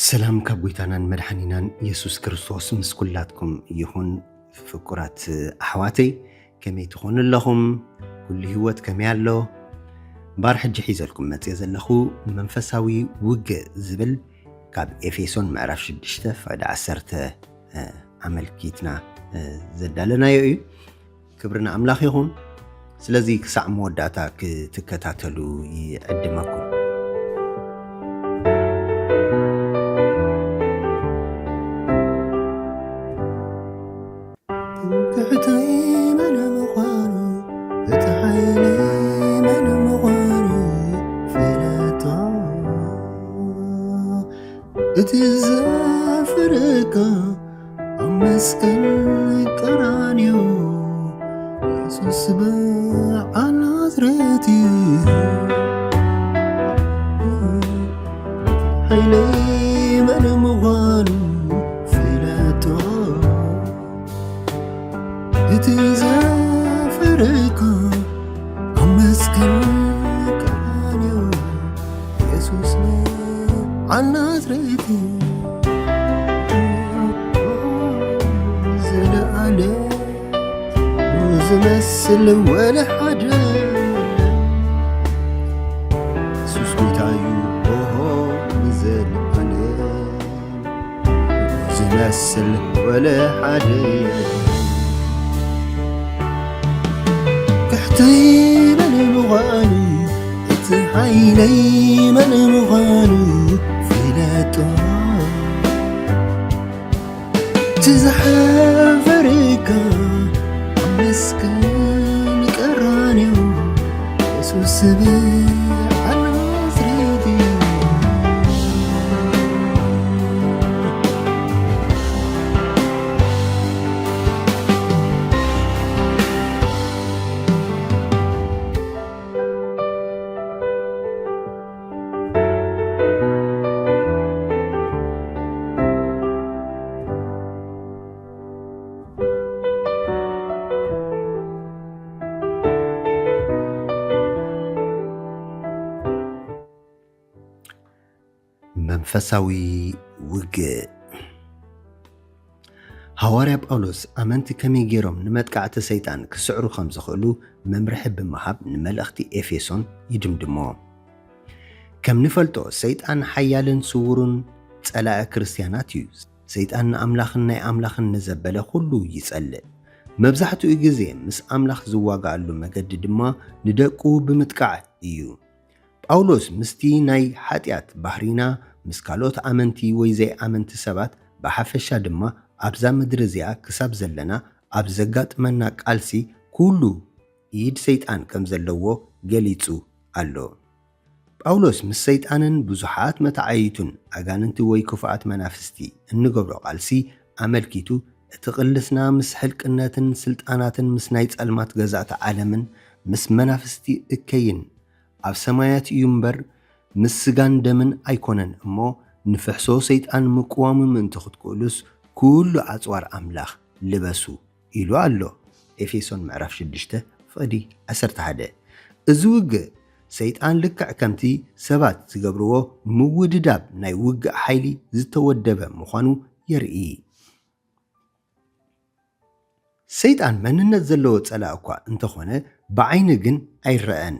ሰላም ካብ ጎይታናን መድኃኒናን ኢየሱስ ክርስቶስ ምስ ኩላትኩም ይኹን። ፍቁራት ኣሕዋተይ ከመይ ትኾኑ ኣለኹም? ኩሉ ህይወት ከመይ ኣሎ? ባር ሕጂ ሒዘልኩም መጽእ ዘለኹ መንፈሳዊ ውግእ ዝብል ካብ ኤፌሶን ምዕራፍ 6 ፍቅዲ 10 ኣመልኪትና ዘዳለናዮ እዩ። ክብርና ኣምላኽ ይኹን። ስለዚ ክሳዕ መወዳእታ ክትከታተሉ ይዕድመኩም። እትዘፍርካ ኣመስቀል ቀራንዮ ኢየሱስ በዓል ናዝሬት ሓይለይ መን ምዃኑ ፍለጦ እትዘፍርካ ኣመስቀል ቀራንዮ ኢየሱስ በዓል ናዝሬት ዝመስል ولا حاجة ኢየሱስ ጎይታዩ ንዘል ዝመስል ولا حاجة كحتي من مغان اتحيلي من مغان فلاتو تزحفرك مسكن قرانيو ኢየሱስ በዓል ናዝሬት መንፈሳዊ ውግእ ሐዋርያ ጳውሎስ ኣመንቲ ከመይ ገይሮም ንመጥቃዕቲ ሰይጣን ክስዕሩ ከም ዝኽእሉ መምርሒ ብምሃብ ንመልእኽቲ ኤፌሶን ይድምድሞ። ከም ንፈልጦ ሰይጣን ሓያልን ስውሩን ጸላኢ ክርስቲያናት እዩ። ሰይጣን ንኣምላኽን ናይ ኣምላኽን ንዘበለ ኩሉ ይጸልእ። መብዛሕትኡ ግዜ ምስ ኣምላኽ ዝዋጋኣሉ መገዲ ድማ ንደቁ ብምጥቃዕ እዩ። ጳውሎስ ምስቲ ናይ ኃጢአት ባህሪና ምስ ካልኦት ኣመንቲ ወይ ዘይኣመንቲ ሰባት ብሓፈሻ ድማ ኣብዛ ምድሪ እዚኣ ክሳብ ዘለና ኣብ ዘጋጥመና ቃልሲ ኩሉ ኢድ ሰይጣን ከም ዘለዎ ገሊጹ ኣሎ። ጳውሎስ ምስ ሰይጣንን ብዙሓት መታዓይቱን ኣጋንንቲ ወይ ክፉኣት መናፍስቲ እንገብሮ ቃልሲ ኣመልኪቱ እቲ ቅልስና ምስ ሕልቅነትን ስልጣናትን ምስ ናይ ጸልማት ገዛእቲ ዓለምን ምስ መናፍስቲ እከይን ኣብ ሰማያት እዩ እምበር ምስ ስጋን ደምን ኣይኮነን እሞ ንፍሕሶ ሰይጣን ምቁዋሙ ምእንቲ ክትክእሉስ ኩሉ ኣጽዋር ኣምላኽ ልበሱ ኢሉ ኣሎ። ኤፌሶን ምዕራፍ 6 ፍቅዲ 11 እዚ ውግእ ሰይጣን ልክዕ ከምቲ ሰባት ዝገብርዎ ምውድዳብ ናይ ውግእ ሓይሊ ዝተወደበ ምዃኑ የርኢ። ሰይጣን መንነት ዘለዎ ጸላእ እኳ እንተኾነ ብዓይኒ ግን ኣይረአን።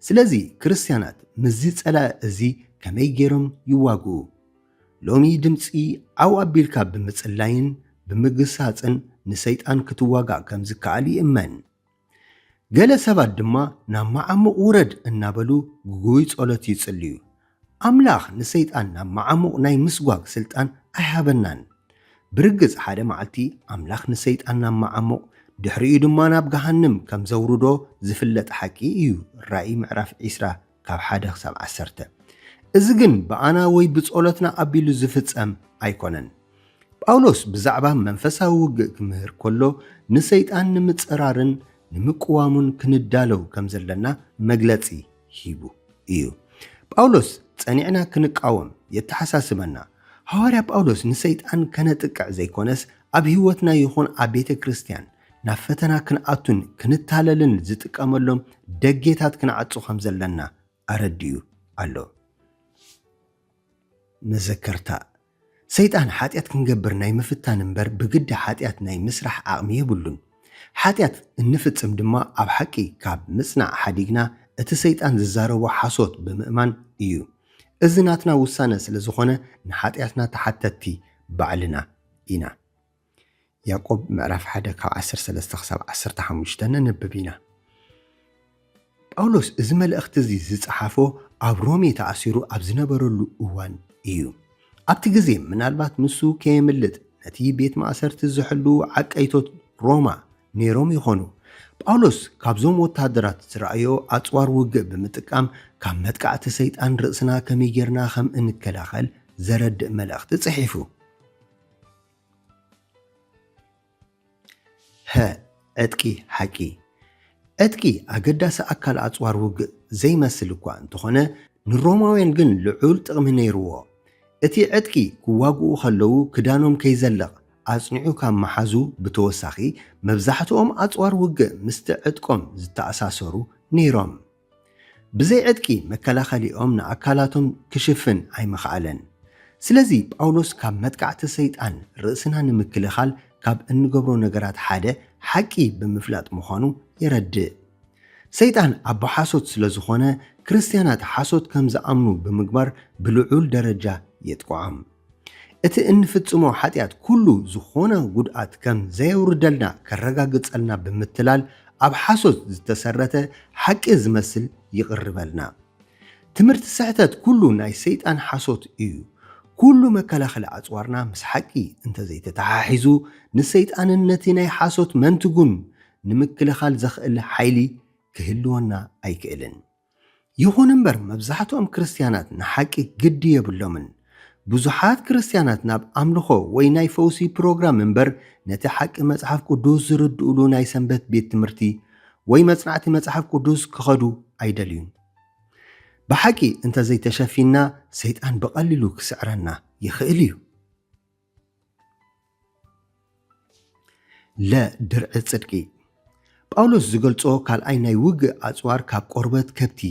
ስለዚ ክርስቲያናት ምዚ ጸላእ እዚ ከመይ ገይሮም ይዋግኡ? ሎሚ ድምፂ ዓው ኣቢልካ ብምጽላይን ብምግሳጽን ንሰይጣን ክትዋጋእ ከም ዝከኣል ይእመን። ገለ ሰባት ድማ ናብ መዓሙቕ ውረድ እናበሉ ጉጉይ ጸሎት ይጽልዩ። ኣምላኽ ንሰይጣን ናብ መዓሙቕ ናይ ምስጓግ ስልጣን ኣይሃበናን። ብርግጽ ሓደ መዓልቲ ኣምላኽ ንሰይጣን ናብ መዓሙቕ ድሕሪኡ ድማ ናብ ገሃንም ከም ዘውርዶ ዝፍለጥ ሓቂ እዩ። ራእይ ምዕራፍ 20 ካብ 1 ክሳብ 10 እዚ ግን ብኣና ወይ ብጸሎትና ኣቢሉ ዝፍጸም ኣይኮነን። ጳውሎስ ብዛዕባ መንፈሳዊ ውግእ ክምህር ከሎ ንሰይጣን ንምጽራርን ንምቁዋሙን ክንዳለው ከም ዘለና መግለጺ ሂቡ እዩ። ጳውሎስ ጸኒዕና ክንቃወም የተሓሳስበና ሐዋርያ ጳውሎስ ንሰይጣን ከነጥቅዕ ዘይኮነስ ኣብ ህይወትና ይኹን ኣብ ቤተ ክርስቲያን ናብ ፈተና ክንኣቱን ክንታለልን ዝጥቀመሎም ደጌታት ክንዓጹ ከም ዘለና ኣረድዩ ኣሎ። መዘከርታ ሰይጣን ሓጢአት ክንገብር ናይ ምፍታን እምበር ብግዲ ሓጢአት ናይ ምስራሕ ዓቕሚ የብሉን። ሓጢአት እንፍጽም ድማ ኣብ ሓቂ ካብ ምጽናዕ ሓዲግና እቲ ሰይጣን ዝዛረቦ ሓሶት ብምእማን እዩ። እዚ ናትና ውሳነ ስለ ዝኾነ ንሓጢአትና ተሓተቲ ባዕልና ኢና። ያዕቆብ ምዕራፍ 1 ካብ 13 ክሳብ 15 ነንብብ ኢና። ጳውሎስ እዚ መልእኽቲ እዚ ዝፀሓፎ ኣብ ሮሜ ተኣሲሩ ኣብ ዝነበረሉ እዋን እዩ። ኣብቲ ግዜ ምናልባት ንሱ ከየምልጥ ነቲ ቤት ማእሰርቲ ዝሕሉ ዓቀይቶት ሮማ ነይሮም ይኾኑ። ጳውሎስ ካብዞም ወታደራት ዝረኣዮ ኣፅዋር ውግእ ብምጥቃም ካብ መጥቃዕቲ ሰይጣን ርእስና ከመይ ጌርና ከም እንከላኸል ዘረድእ መልእኽቲ ጽሒፉ። ዕጥቂ ሓቂ ዕጥቂ ኣገዳሲ ኣካል ኣፅዋር ውግእ ዘይመስል እኳ እንተኾነ ንሮማውያን ግን ልዑል ጥቕሚ ነይርዎ። እቲ ዕጥቂ ክዋግኡ ከለዉ ክዳኖም ከይዘለቕ ኣጽኒዑ ካብ መሓዙ ብተወሳኺ መብዛሕትኦም ኣፅዋር ውግእ ምስቲ ዕጥቆም ዝተኣሳሰሩ ነይሮም። ብዘይ ዕጥቂ መከላኸሊኦም ንኣካላቶም ክሽፍን ኣይምኽኣለን። ስለዚ ጳውሎስ ካብ መጥቃዕቲ ሰይጣን ርእስና ንምክልኻል ካብ እንገብሮ ነገራት ሓደ ሓቂ ብምፍላጥ ምዃኑ የረድእ። ሰይጣን ኣቦ ሓሶት ስለ ዝኾነ ክርስቲያናት ሓሶት ከም ዝኣምኑ ብምግባር ብልዑል ደረጃ የጥቅዖም። እቲ እንፍጽሞ ሓጢአት ኩሉ ዝኾነ ጉድኣት ከም ዘየውርደልና ከረጋግጸልና ብምትላል ኣብ ሓሶት ዝተሰረተ ሓቂ ዝመስል ይቕርበልና። ትምህርቲ ስሕተት ኩሉ ናይ ሰይጣን ሓሶት እዩ። ኩሉ መከላኸሊ ኣፅዋርና ምስ ሓቂ እንተዘይተተሓሒዙ ንሰይጣንን ነቲ ናይ ሓሶት መንትጉን ንምክልኻል ዘኽእል ሓይሊ ክህልወና ኣይክእልን። ይኹን እምበር መብዛሕትኦም ክርስቲያናት ንሓቂ ግዲ የብሎምን። ብዙሓት ክርስቲያናት ናብ ኣምልኾ ወይ ናይ ፈውሲ ፕሮግራም እምበር ነቲ ሓቂ መጽሓፍ ቅዱስ ዝርድኡሉ ናይ ሰንበት ቤት ትምህርቲ ወይ መጽናዕቲ መጽሓፍ ቅዱስ ክኸዱ ኣይደልዩን። ብሓቂ እንተዘይተሸፊና ሰይጣን በቐሊሉ ክስዕረና ይኽእል እዩ። ድርዒ ጽድቂ ጳውሎስ ዝገልጾ ካልኣይ ናይ ውግእ ኣፅዋር ካብ ቆርበት ከብቲ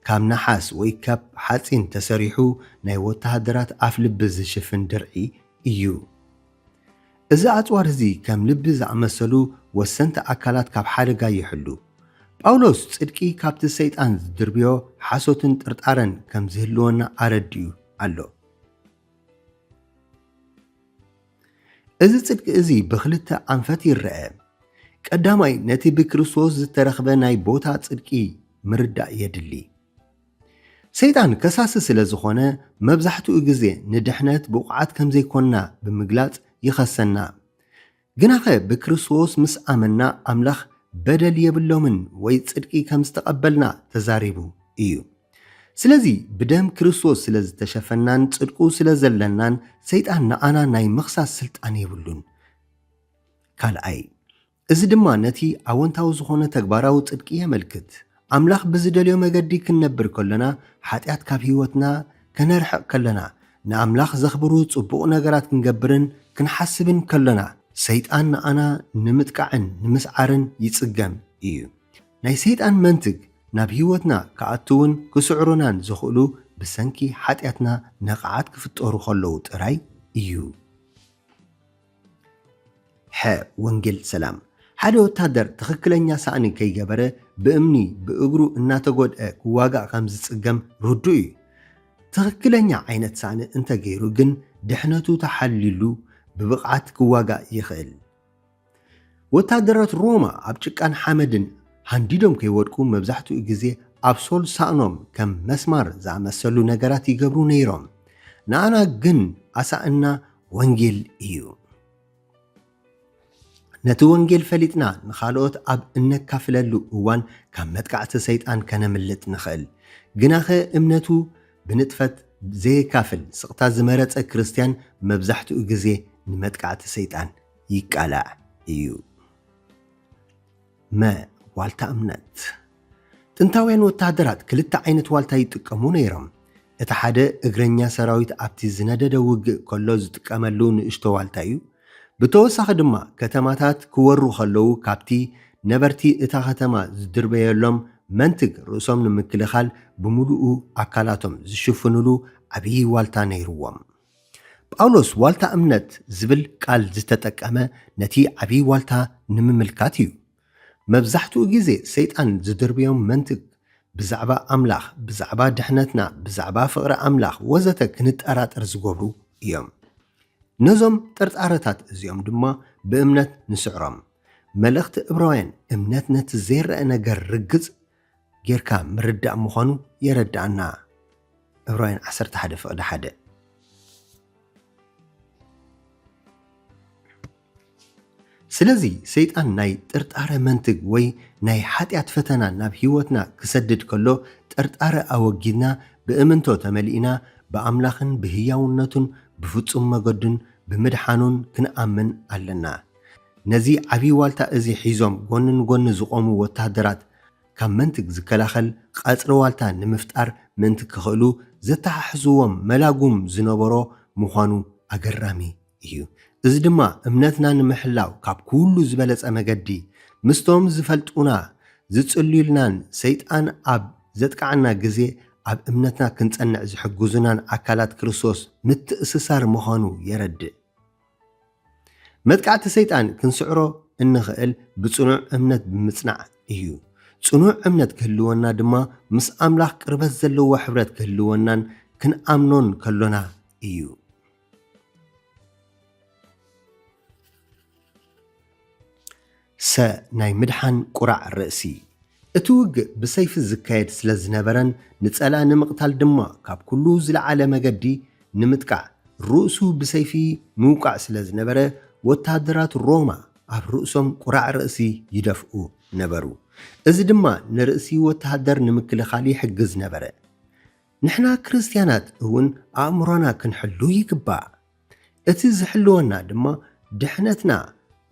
ካብ ነሓስ ወይ ካብ ሓፂን ተሰሪሑ ናይ ወታሃደራት ኣፍ ልቢ ዝሽፍን ድርዒ እዩ። እዚ ኣፅዋር እዚ ከም ልቢ ዝኣመሰሉ ወሰንቲ ኣካላት ካብ ሓደጋ ይሕሉ። ጳውሎስ ጽድቂ ካብቲ ሰይጣን ዝድርብዮ ሓሶትን ጥርጣረን ከም ዝህልወና ኣረድዩ ኣሎ። እዚ ጽድቂ እዚ ብኽልተ ኣንፈት ይርአ። ቀዳማይ ነቲ ብክርስቶስ ዝተረኽበ ናይ ቦታ ጽድቂ ምርዳእ የድሊ። ሰይጣን ከሳሲ ስለ ዝኾነ መብዛሕትኡ ግዜ ንድሕነት ብቑዓት ከም ዘይኮንና ብምግላጽ ይኸሰና። ግናኸ ብክርስቶስ ምስ ኣመና ኣምላኽ በደል የብሎምን ወይ ጽድቂ ከም ዝተቐበልና ተዛሪቡ እዩ። ስለዚ ብደም ክርስቶስ ስለ ዝተሸፈናን ጽድቁ ስለ ዘለናን ሰይጣን ንኣና ናይ ምኽሳስ ስልጣን የብሉን። ካልኣይ እዚ ድማ ነቲ ኣወንታዊ ዝኾነ ተግባራዊ ጽድቂ የመልክት። ኣምላኽ ብዝደልዮ መገዲ ክንነብር ከለና ሓጢአት ካብ ህይወትና ከነርሕቕ ከለና ንኣምላኽ ዘኽብሩ ጽቡቕ ነገራት ክንገብርን ክንሓስብን ከለና ሰይጣን ንኣና ንምጥቃዕን ንምስዓርን ይጽገም እዩ። ናይ ሰይጣን መንትግ ናብ ህይወትና ከኣትውን ክስዕሩናን ዝኽእሉ ብሰንኪ ሓጢአትና ነቕዓት ክፍጠሩ ከለዉ ጥራይ እዩ። ወንጌል ሰላም ሓደ ወታደር ትኽክለኛ ሳእኒ ከይገበረ ብእምኒ ብእግሩ እናተጎድአ ክዋጋእ ከም ዝጽገም ርዱእ እዩ። ትኽክለኛ ዓይነት ሳእኒ እንተገይሩ ግን ድሕነቱ ተሓሊሉ ብብቕዓት ክዋጋእ ይኽእል። ወታደራት ሮማ ኣብ ጭቃን ሓመድን ሃንዲዶም ከይወድቁ መብዛሕትኡ ግዜ ኣብ ሶል ሳእኖም ከም መስማር ዝኣመሰሉ ነገራት ይገብሩ ነይሮም። ንኣና ግን ኣሳእና ወንጌል እዩ። ነቲ ወንጌል ፈሊጥና ንኻልኦት ኣብ እነካፍለሉ እዋን ካብ መጥቃዕቲ ሰይጣን ከነምልጥ ንኽእል። ግናኸ እምነቱ ብንጥፈት ዘየካፍል ስቕታ ዝመረፀ ክርስቲያን መብዛሕትኡ ግዜ ንመጥቃዕቲ ሰይጣን ይቃላዕ እዩ። ዋልታ እምነት ጥንታውያን ወታደራት ክልተ ዓይነት ዋልታ ይጥቀሙ ነይሮም። እቲ ሓደ እግረኛ ሰራዊት ኣብቲ ዝነደደ ውግእ ከሎ ዝጥቀመሉ ንእሽቶ ዋልታ እዩ። ብተወሳኺ ድማ ከተማታት ክወሩ ከለዉ ካብቲ ነበርቲ እታ ከተማ ዝድርበየሎም መንትግ ርእሶም ንምክልኻል ብምሉኡ ኣካላቶም ዝሽፍንሉ ዓብዪ ዋልታ ነይርዎም። ጳውሎስ ዋልታ እምነት ዝብል ቃል ዝተጠቀመ ነቲ ዓብይ ዋልታ ንምምልካት እዩ። መብዛሕትኡ ግዜ ሰይጣን ዝድርብዮም መንጥቅ ብዛዕባ ኣምላኽ፣ ብዛዕባ ድሕነትና፣ ብዛዕባ ፍቕሪ ኣምላኽ ወዘተ ክንጠራጠር ዝገብሩ እዮም። ነዞም ጥርጣረታት እዚኦም ድማ ብእምነት ንስዕሮም። መልእኽቲ ዕብራውያን እምነት ነቲ ዘይረአ ነገር ርግፅ ጌርካ ምርዳእ ምዃኑ የረዳእና። ዕብራውያን 11:1 ስለዚ ሰይጣን ናይ ጥርጣረ መንትግ ወይ ናይ ሓጢኣት ፈተና ናብ ህይወትና ክሰድድ ከሎ ጥርጣረ ኣወጊድና ብእምንቶ ተመሊእና ብኣምላኽን ብህያውነቱን ብፍጹም መገዱን ብምድሓኑን ክንኣምን ኣለና። ነዚ ዓብይ ዋልታ እዚ ሒዞም ጎኒ ንጎኒ ዝቆሙ ወታደራት ካብ መንትግ ዝከላኸል ቐፅሪ ዋልታ ንምፍጣር ምእንቲ ክኽእሉ ዘተሓሕዝዎም መላጉም ዝነበሮ ምዃኑ ኣገራሚ እዩ። እዚ ድማ እምነትና ንምሕላው ካብ ኩሉ ዝበለፀ መገዲ ምስቶም ዝፈልጡና ዝጽልዩልናን ሰይጣን ኣብ ዘጥቃዓና ግዜ ኣብ እምነትና ክንጸንዕ ዝሕግዙናን ኣካላት ክርስቶስ ምትእስሳር ምዃኑ የረድእ። መጥቃዕቲ ሰይጣን ክንስዕሮ እንኽእል ብጽኑዕ እምነት ብምጽናዕ እዩ። ጽኑዕ እምነት ክህልወና ድማ ምስ ኣምላኽ ቅርበት ዘለዎ ሕብረት ክህልወናን ክንኣምኖን ከሎና እዩ። ናይ ምድሓን ቁራዕ ርእሲ እቲ ውግእ ብሰይፊ ዝካየድ ስለ ዝነበረን ንጸላ ንምቕታል ድማ ካብ ኩሉ ዝለዓለ መገዲ ንምጥቃዕ ርእሱ ብሰይፊ ምውቃዕ ስለ ዝነበረ ወታደራት ሮማ ኣብ ርእሶም ቁራዕ ርእሲ ይደፍኡ ነበሩ። እዚ ድማ ንርእሲ ወታደር ንምክልኻል ይሕግዝ ነበረ። ንሕና ክርስቲያናት እውን ኣእምሮና ክንሕሉ ይግባእ። እቲ ዝሕልወና ድማ ድሕነትና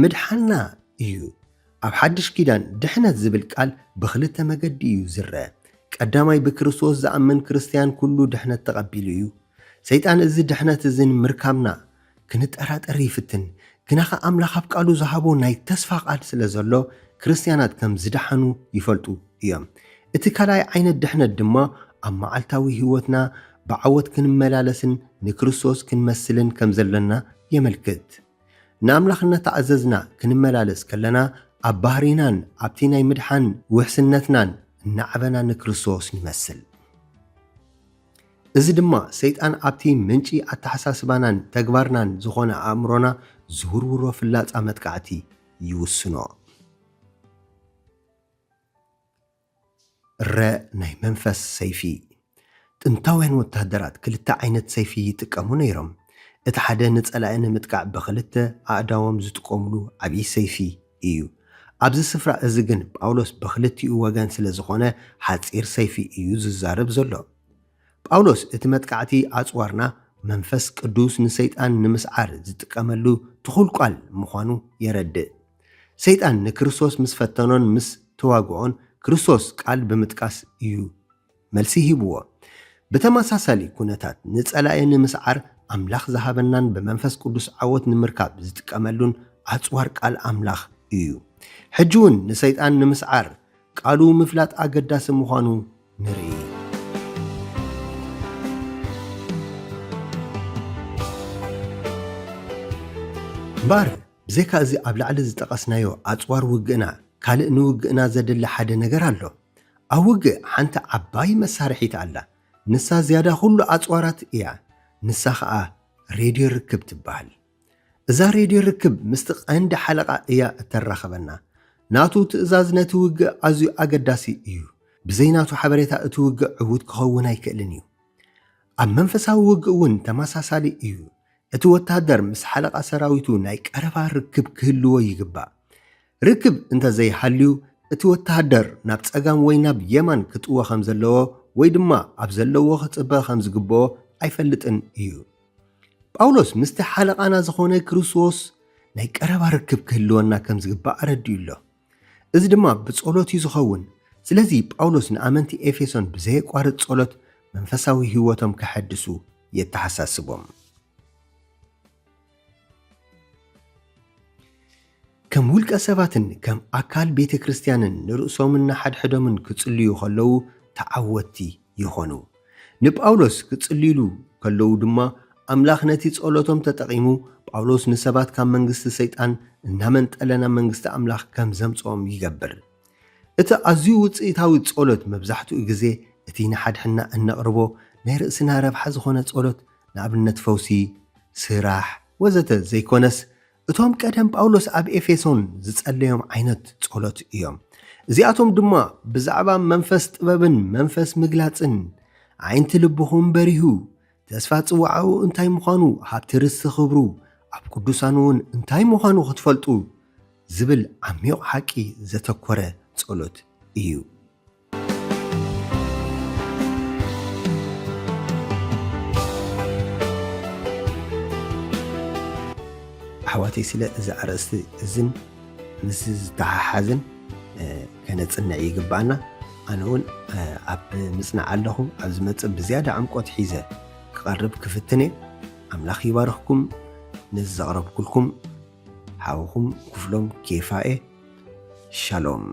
ምድሓንና እዩ። ኣብ ሓድሽ ኪዳን ድሕነት ዝብል ቃል ብኽልተ መገዲ እዩ ዝረአ። ቀዳማይ ብክርስቶስ ዝኣምን ክርስቲያን ኩሉ ድሕነት ተቐቢሉ እዩ። ሰይጣን እዚ ድሕነት እዚ ንምርካብና ክንጠራጠር ይፍትን። ግናኸ ኣምላኽ ኣብ ቃሉ ዝሃቦ ናይ ተስፋ ቃል ስለ ዘሎ ክርስቲያናት ከም ዝደሓኑ ይፈልጡ እዮም። እቲ ካልኣይ ዓይነት ድሕነት ድማ ኣብ መዓልታዊ ህይወትና ብዓወት ክንመላለስን ንክርስቶስ ክንመስልን ከም ዘለና የመልክት። ንኣምላኽነት ተኣዘዝና ክንመላለስ ከለና ኣብ ባህሪናን ኣብቲ ናይ ምድሓን ውሕስነትናን እናዕበና ንክርስቶስ ንመስል። እዚ ድማ ሰይጣን ኣብቲ ምንጪ ኣተሓሳስባናን ተግባርናን ዝኾነ ኣእምሮና ዝውርውሮ ፍላፃ መጥቃዕቲ ይውስኖ። ናይ መንፈስ ሰይፊ ጥንታውያን ወታደራት ክልተ ዓይነት ሰይፊ ይጥቀሙ ነይሮም። እቲ ሓደ ንጸላኢ ንምጥቃዕ ብኽልተ ኣእዳዎም ዝጥቀምሉ ዓብይ ሰይፊ እዩ። ኣብዚ ስፍራ እዚ ግን ጳውሎስ ብኽልቲኡ ወገን ስለ ዝኾነ ሓፂር ሰይፊ እዩ ዝዛረብ ዘሎ። ጳውሎስ እቲ መጥቃዕቲ ኣጽዋርና መንፈስ ቅዱስ ንሰይጣን ንምስዓር ዝጥቀመሉ ትኹልቋል ምዃኑ የረድእ። ሰይጣን ንክርስቶስ ምስ ፈተኖን ምስ ተዋግዖን ክርስቶስ ቃል ብምጥቃስ እዩ መልሲ ሂብዎ። ብተመሳሳሊ ኩነታት ንጸላኢ ንምስዓር ኣምላኽ ዝሃበናን ብመንፈስ ቅዱስ ዓወት ንምርካብ ዝጥቀመሉን ኣጽዋር ቃል ኣምላኽ እዩ። ሕጂ እውን ንሰይጣን ንምስዓር ቃሉ ምፍላጥ ኣገዳሲ ምዃኑ ንርኢ። እምበር ብዘይካ እዚ ኣብ ላዕሊ ዝጠቐስናዮ ኣጽዋር ውግእና ካልእ ንውግእና ዘድሊ ሓደ ነገር ኣሎ። ኣብ ውግእ ሓንቲ ዓባይ መሳርሒት ኣላ። ንሳ ዝያዳ ኩሉ ኣጽዋራት እያ። ንሳ ከዓ ሬድዮ ርክብ ትበሃል። እዛ ሬድዮ ርክብ ምስቲ ቀንዲ ሓለቓ እያ እተራኸበና። ናቱ ትእዛዝ ነቲ ውግእ ኣዝዩ ኣገዳሲ እዩ። ብዘይናቱ ሓበሬታ እቲ ውግእ ዕዉት ክኸውን ኣይክእልን እዩ። ኣብ መንፈሳዊ ውግእ እውን ተመሳሳሊ እዩ። እቲ ወታደር ምስ ሓለቓ ሰራዊቱ ናይ ቀረባ ርክብ ክህልዎ ይግባእ። ርክብ እንተዘይሃልዩ እቲ ወታደር ናብ ጸጋም ወይ ናብ የማን ክጥዎ ከም ዘለዎ ወይ ድማ ኣብ ዘለዎ ክጽበ ከም ዝግብኦ ኣይፈልጥን እዩ። ጳውሎስ ምስቲ ሓለቓና ዝኾነ ክርስቶስ ናይ ቀረባ ርክብ ክህልወና ከም ዝግባእ ኣረድዩ ኣሎ። እዚ ድማ ብጸሎት እዩ ዝኸውን። ስለዚ ጳውሎስ ንኣመንቲ ኤፌሶን ብዘየቋርጥ ጸሎት መንፈሳዊ ህይወቶም ከሐድሱ የተሓሳስቦም። ከም ውልቀ ሰባትን ከም ኣካል ቤተ ክርስቲያንን ንርእሶምና ሓድሕዶምን ክጽልዩ ከለዉ ተዓወቲ ይኾኑ። ንጳውሎስ ክጽልዩሉ ከለዉ ድማ ኣምላኽ ነቲ ጸሎቶም ተጠቒሙ ጳውሎስ ንሰባት ካብ መንግስቲ ሰይጣን እናመንጠለና መንግስቲ ኣምላኽ ከም ዘምጽኦም ይገብር። እቲ ኣዝዩ ውጽኢታዊ ጸሎት መብዛሕትኡ ግዜ እቲ ንሓድሕና እነቕርቦ ናይ ርእስና ረብሓ ዝኾነ ጸሎት ንኣብነት ፈውሲ፣ ስራሕ ወዘተ ዘይኮነስ እቶም ቀደም ጳውሎስ ኣብ ኤፌሶን ዝጸለዮም ዓይነት ጸሎት እዮም። እዚኣቶም ድማ ብዛዕባ መንፈስ ጥበብን መንፈስ ምግላጽን ዓይንቲ ልብኹም በሪሁ ተስፋ ጽዋዓኡ እንታይ ምዃኑ ሃብቲ ርስቲ ኽብሩ ኣብ ቅዱሳን እውን እንታይ ምዃኑ ክትፈልጡ ዝብል ዓሚቕ ሓቂ ዘተኮረ ጸሎት እዩ። ኣሕዋተይ ስለ እዚ ኣርእስቲ እዝን ምስ ዝተሓሓዝን ከነጽንዕ ይግባአና። ኣነ እውን ኣብ ምጽናዕ ኣለኹ። ኣብ ዝመጽእ ብዝያዳ ዕምቆት ሒዘ ክቐርብ ክፍትነ ኣምላኽ ይባርኽኩም። ነዚ ዘቕረብኩልኩም ሓውኹም ክፍሎም ኬፋኤ ሻሎም።